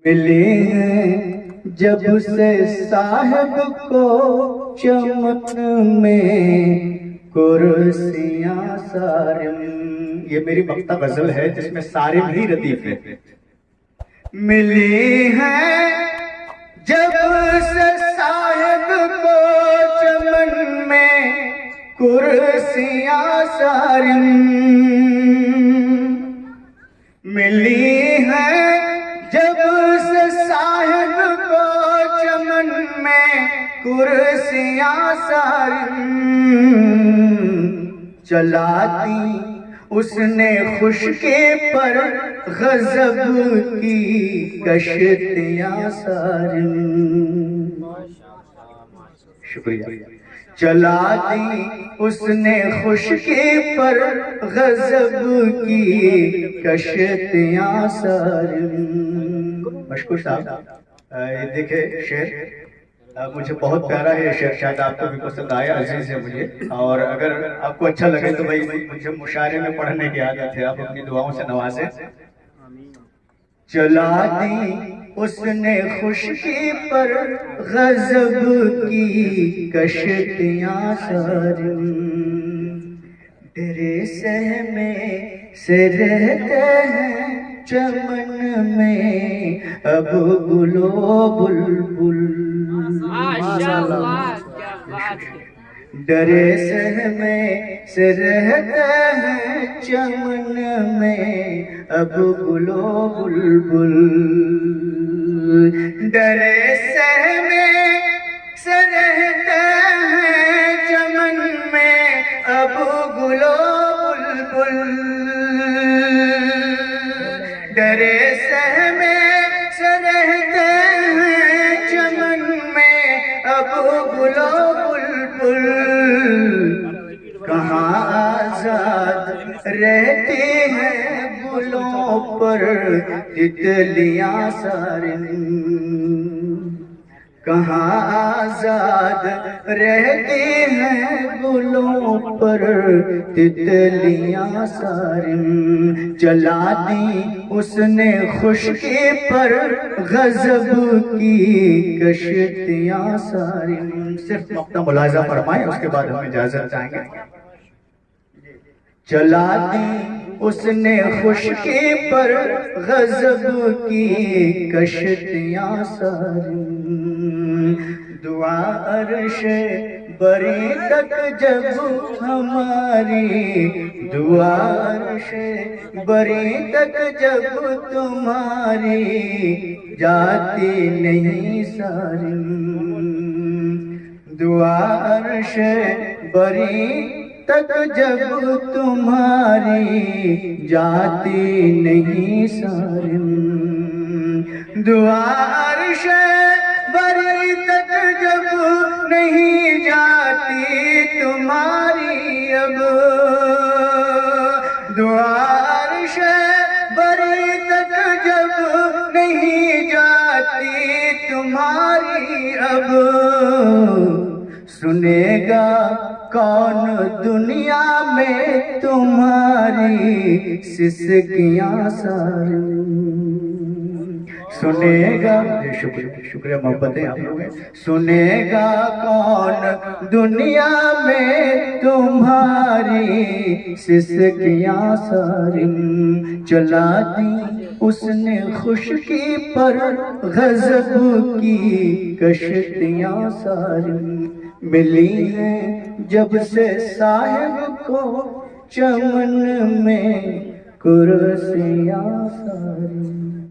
ملے ہیں جب سے صاحب کو چمن میں کرسیاں سارم. یہ میری مقطع غزل ہے جس میں سارم ہی ردیف ہے. ملی ہیں جب سے صاحب کو چمن میں کرسیاں سارم. ملی ہیں جب سے صاحب کو چمن میں کرسیاں سارم. چلا دی اس نے خشکی پر غضب کی کشتیاں سارم. شکریہ. چلا دی اس نے خشکی پر غضب کی کشتیاں سارم. مشکور صاحب. یہ دیکھیں شعر مجھے بہت پیارا ہے. یہ شعر شاید آپ کو بھی پسند آیا. عزیز ہے مجھے، اور اگر آپ کو اچھا لگے تو بھائی مجھے مشاعرے میں پڑھنے کی عادت ہے. آپ اپنی دعاؤں سے نوازیں. چلا دی اس نے خشکی پر غضب کی کشتیاں سارم. ڈرے سہمے سے رہتے ہیں چمن میں اب گل و بلبل. ڈرے سہمے سے رہتے ہیں چمن میں اب گل و بلبل. ڈرے سہمے سے رہتے ہیں چمن میں اب گل و بلبل. ڈرے سہمے سے رہتے ہیں چمن میں اب گل و بلبل. کہاں آزاد رہتی ہیں گلوں پر تتلیاں سارم. کہاں آزاد رہتی ہیں گلوں پر تتلیاں سارم. چلا دی اس نے خشکی پر غضب کی کشتیاں سارم. صرف نقطہ ملاحظہ فرمائیں، اس کے بعد ہم اجازت چاہیں گے. چلا دی اس نے خشکی پر غضب کی کشتیاں سارم. دعا عرش بری تک جب ہماری، دعا عرش بری تک جب تمہاری جاتی نہیں سارم. دعا عرش بری تک جب تمہاری جاتی نہیں سارم. دعا عرش بری تک جب نہیں جاتی تمہاری اب، دعا عرش بری تک جب نہیں جاتی تمہاری اب. سنے گا کون دنیا میں تمہاری سسکیاں سارم. سنے گا، شکریہ محبتیں آپ لوگ ہیں. سنے گا کون دنیا میں تمہاری سسکیاں سارم. چلا دی اس نے خشکی پر غضب کی کشتیاں سارم. ملی ہیں جب سے صاحب کو چمن میں کرسیاں سارم.